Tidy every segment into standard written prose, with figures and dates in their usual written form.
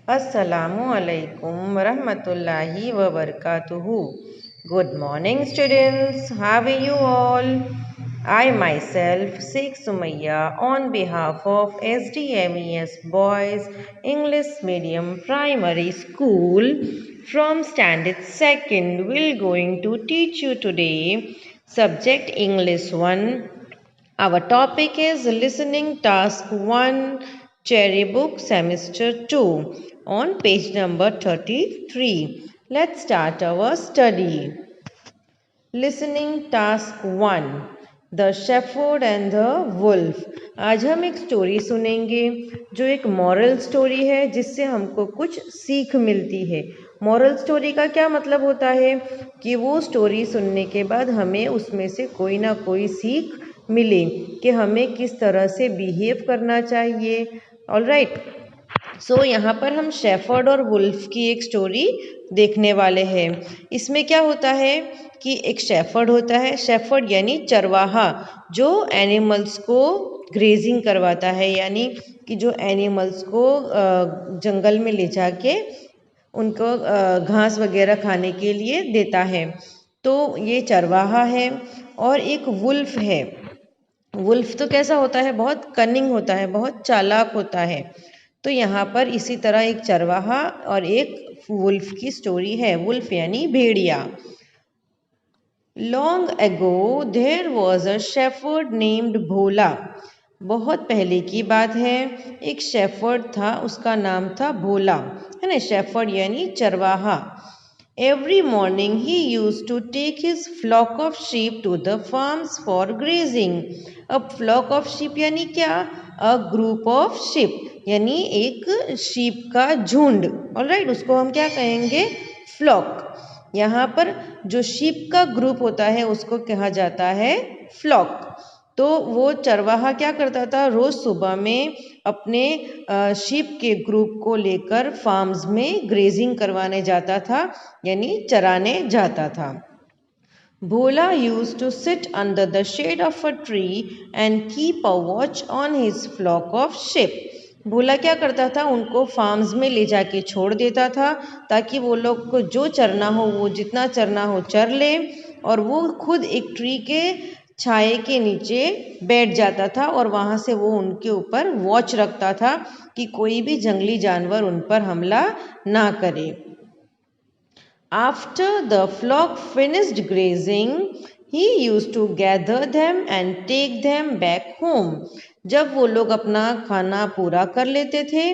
Assalamu alaikum warahmatullahi wabarakatuhu. Good morning, students. How are you all? I myself, Sheikh Sumaya, on behalf of SDMES Boys English Medium Primary School from Standard 2nd, will going to teach you today subject English 1. Our topic is listening task 1, Cherry Book semester 2 on page number 33. Let's start our study. Listening task 1, the shepherd and the wolf. आज हम एक story सुनेंगे जो एक moral story है जिससे हमको कुछ सीख मिलती है। मॉरल स्टोरी का क्या मतलब होता है कि वो स्टोरी सुनने के बाद हमें उसमें से कोई ना कोई सीख मिले कि हमें किस तरह से बिहेव करना चाहिए। ऑलराइट, सो यहाँ पर हम शेफर्ड और वुल्फ की एक स्टोरी देखने वाले हैं। इसमें क्या होता है कि एक शेफर्ड होता है, शेफर्ड यानी चरवाहा, जो एनिमल्स को ग्रेजिंग करवाता है, यानी कि जो एनिमल्स को जंगल में ले जाके उनको घास वगैरह खाने के लिए देता है। तो ये चरवाहा है। और एक वुल्फ है। वुल्फ तो कैसा होता है, बहुत कनिंग होता है, बहुत चालाक होता है। तो यहाँ पर इसी तरह एक चरवाहा और एक वुल्फ की स्टोरी है। वुल्फ यानी भेड़िया। Long ago there was a shepherd named Bhola. बहुत पहले की बात है, एक शेफर्ड था, उसका नाम था भोला, है ना। शेफर्ड यानी चरवाहा। Every morning he used to take his flock of sheep to the farms for grazing. अब flock of sheep यानी क्या? A group of sheep, यानी एक sheep का झुंड। ऑलराइट, उसको हम क्या कहेंगे? फ्लॉक। यहाँ पर जो sheep का ग्रुप होता है उसको कहा जाता है फ्लॉक। तो वो चरवाहा क्या करता था, रोज सुबह में अपने शीप के ग्रुप को लेकर फार्म्स में ग्रेजिंग करवाने जाता था, यानी चराने जाता था। Bhola used to sit under the shade of a tree and keep a watch on his flock of sheep. Bhola क्या करता था, उनको फार्म्स में ले जाके छोड़ देता था ताकि वो लोग को जो चरना हो, वो जितना चरना हो चर ले, और वो खुद एक ट्री के छाए के नीचे बैठ जाता था और वहाँ से वो उनके ऊपर वॉच रखता था कि कोई भी जंगली जानवर उन पर हमला ना करे। After the flock finished grazing, he used to gather them and take them back home. जब वो लोग अपना खाना पूरा कर लेते थे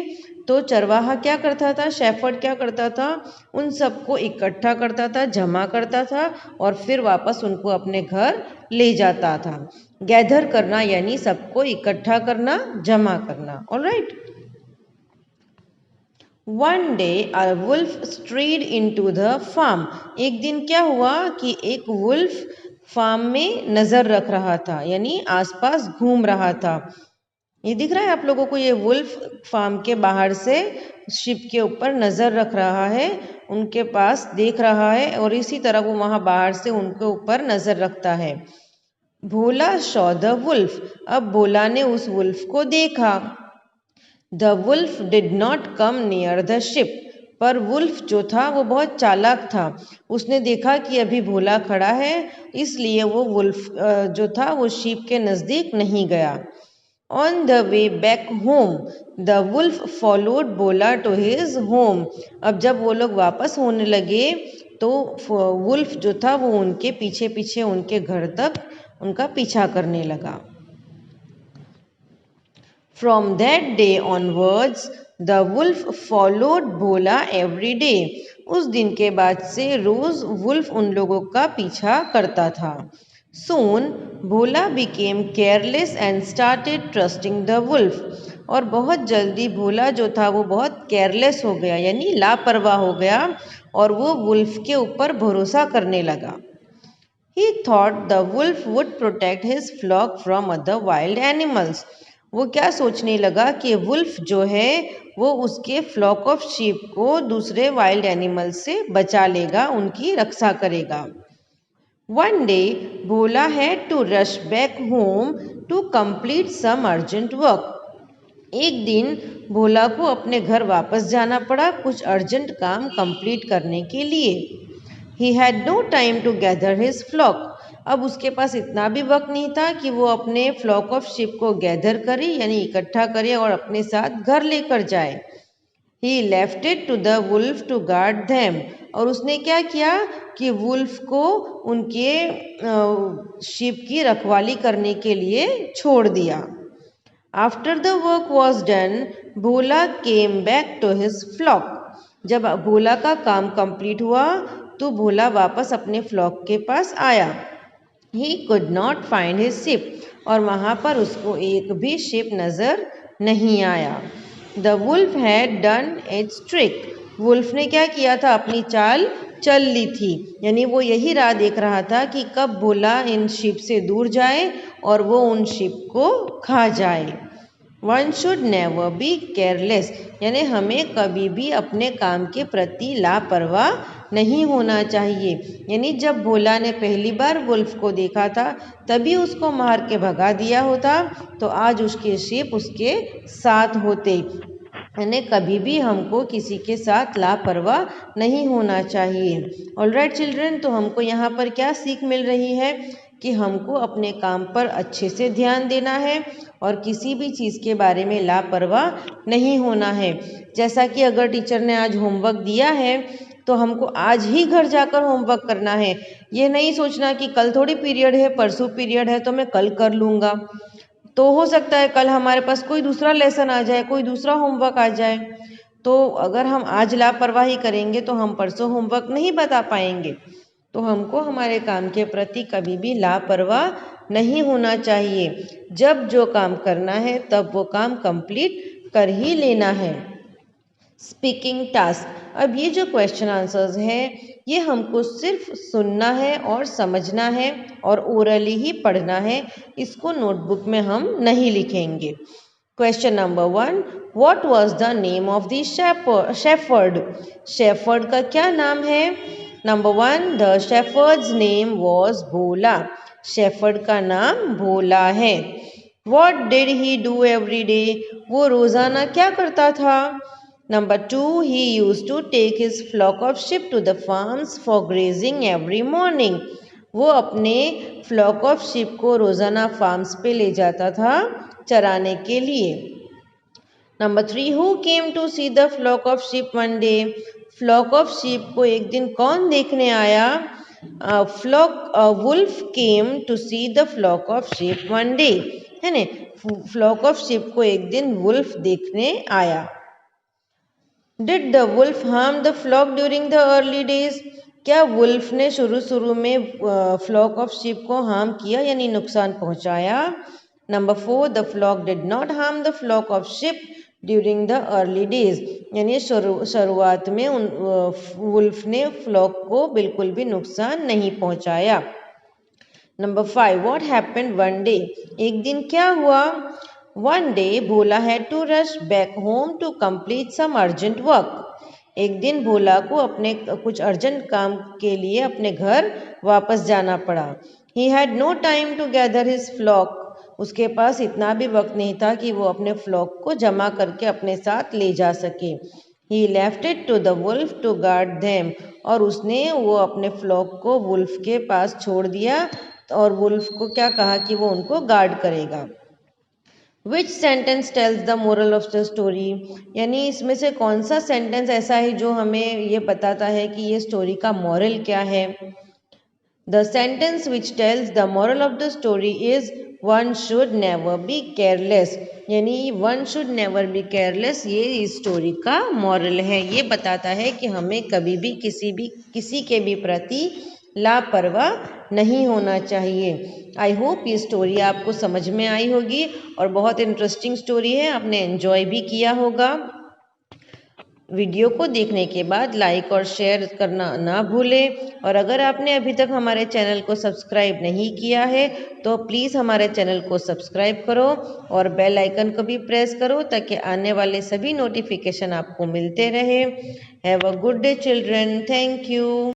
तो चरवाहा क्या करता था, शेफर्ड क्या करता था, उन सबको इकट्ठा करता था, जमा करता था और फिर वापस उनको अपने घर ले जाता था। गैदर करना यानी सबको इकट्ठा करना, जमा करना। Alright. One day a wolf strayed into the farm. एक दिन क्या हुआ कि एक वुल्फ फार्म में नजर रख रहा था, यानी आसपास घूम रहा था। ये दिख रहा है आप लोगों को, ये वुल्फ फार्म के बाहर से शिप के ऊपर नजर रख रहा है, उनके पास देख रहा है और इसी तरह वो वहां बाहर से उनके ऊपर नजर रखता है। Bhola saw the wolf. अब भोला ने उस वुल्फ को देखा। The wolf did not come near the sheep. पर वुल्फ जो था वो बहुत चालाक था। उसने देखा कि अभी भोला खड़ा है, इसलिए वो वुल्फ जो था वो शीप के नज़दीक नहीं गया। On the way back home the wolf followed Bhola to his home. अब जब वो लोग वापस होने लगे तो वुल्फ जो था वो उनके पीछे पीछे उनके घर तक उनका पीछा करने लगा। From that day onwards, the wolf followed Bhola every day. उस दिन के बाद से रोज वुल्फ उन लोगों का पीछा करता था। Soon, Bhola became careless and started trusting the wolf. और बहुत जल्दी भोला जो था वो बहुत केयरलेस हो गया, यानी लापरवाह हो गया और वो वुल्फ के ऊपर भरोसा करने लगा। He thought the wolf would protect his flock from other wild animals. वो क्या सोचने लगा कि वुल्फ जो है वो उसके फ्लॉक ऑफ शीप को दूसरे वाइल्ड एनिमल से बचा लेगा, उनकी रक्षा करेगा। One day, Bhola had to rush back home to complete some urgent work. एक दिन भोला को अपने घर वापस जाना पड़ा कुछ अर्जेंट काम कंप्लीट करने के लिए। He had no time to gather his flock. अब उसके पास इतना भी वक्त नहीं था कि वो अपने फ्लॉक ऑफ शिप को गैदर करे यानी इकट्ठा करे और अपने साथ घर लेकर जाए। He left it to the wolf to guard them. और उसने क्या किया कि वुल्फ को उनके शिप की रखवाली करने के लिए छोड़ दिया। After the work was done, Bhola came back to his flock. जब भोला का काम कंप्लीट हुआ तो भोला वापस अपने फ्लॉक के पास आया। He could not find his ship. और वहाँ पर उसको एक भी शिप नज़र नहीं आया। The wolf had done its trick. Wolf ने क्या किया था अपनी चाल चल ली थी यानी वो यही राह देख रहा था कि कब भोला इन शिप से दूर जाए और वो उन शिप को खा जाए। One should never be careless यानी हमें कभी भी अपने काम के प्रति लापरवाह नहीं होना चाहिए। यानी जब भोला ने पहली बार वुल्फ को देखा था तभी उसको मार के भगा दिया होता तो आज उसके शिप उसके साथ होते। यानी कभी भी हमको किसी के साथ लापरवाह नहीं होना चाहिए। ऑलराइट चिल्ड्रन, तो हमको यहाँ पर क्या सीख मिल रही है कि हमको अपने काम पर अच्छे से ध्यान देना है और किसी भी चीज़ के बारे में लापरवाह नहीं होना है। जैसा कि अगर टीचर ने आज होमवर्क दिया है तो हमको आज ही घर जाकर होमवर्क करना है। ये नहीं सोचना कि कल थोड़ी पीरियड है, परसों पीरियड है तो मैं कल कर लूँगा। तो हो सकता है कल हमारे पास कोई दूसरा लेसन आ जाए, कोई दूसरा होमवर्क आ जाए। तो अगर हम आज लापरवाही करेंगे तो हम परसों होमवर्क नहीं बता पाएंगे। तो हमको हमारे काम के प्रति कभी भी लापरवाह नहीं होना चाहिए। जब जो काम करना है तब वो काम कंप्लीट कर ही लेना है। स्पीकिंग टास्क, अब ये जो क्वेश्चन आंसर्स हैं ये हमको सिर्फ सुनना है और समझना है और ओरली ही पढ़ना है, इसको नोटबुक में हम नहीं लिखेंगे। Question number 1, what was the name of the shepherd? Shepherd का क्या नाम है? Number 1, the shepherd's name was Bhola. Shepherd का नाम भोला है। What did he do every day? वो रोजाना क्या करता था? Number 2, he used to take his flock of sheep to the farms for grazing every morning. वो अपने फ्लॉक ऑफ शिप को रोजाना फार्म्स पे ले जाता था चराने के लिए। Number 3, who came to see the flock of sheep one day? Flock of sheep को एक दिन कौन देखने आया? Wolf came to see the flock of sheep one day, है ना। फ्लॉक ऑफ शिप को एक दिन वुल्फ देखने आया। Did the wolf harm the flock during the early days? क्या वुल्फ ने शुरू में फ्लॉक ऑफ शिप को हार्म किया यानी नुकसान पहुंचाया? Number 4, the flock did not harm the flock of sheep during the early days, यानी शुरुआत में वुल्फ ने फ्लॉक को बिल्कुल भी नुकसान नहीं पहुंचाया। Number 5, what happened one day? एक दिन क्या हुआ? One day, Bhola had to rush back home to complete some urgent work. एक दिन भोला को अपने कुछ अर्जेंट काम के लिए अपने घर वापस जाना पड़ा। He had no time to gather his flock. उसके पास इतना भी वक्त नहीं था कि वो अपने फ्लॉक को जमा करके अपने साथ ले जा सके। He left it to the wolf to guard them. और उसने वो अपने फ्लॉक को वुल्फ के पास छोड़ दिया और वुल्फ को क्या कहा कि वो उनको गार्ड करेगा। Which sentence tells the moral of the story? यानी इसमें से कौन सा सेंटेंस ऐसा है जो हमें ये बताता है कि ये स्टोरी का मॉरल क्या है? The sentence which tells the moral of the story is one should never be careless. यानी one should never be careless ये इस स्टोरी का मॉरल है। ये बताता है कि हमें कभी भी किसी के भी प्रति लापरवाह नहीं होना चाहिए। आई होप ये स्टोरी आपको समझ में आई होगी और बहुत इंटरेस्टिंग स्टोरी है, आपने एंजॉय भी किया होगा। वीडियो को देखने के बाद लाइक और शेयर करना ना भूलें और अगर आपने अभी तक हमारे चैनल को सब्सक्राइब नहीं किया है तो प्लीज़ हमारे चैनल को सब्सक्राइब करो और बेल आइकन को भी प्रेस करो ताकि आने वाले सभी नोटिफिकेशन आपको मिलते रहे। Have a good day children, thank you.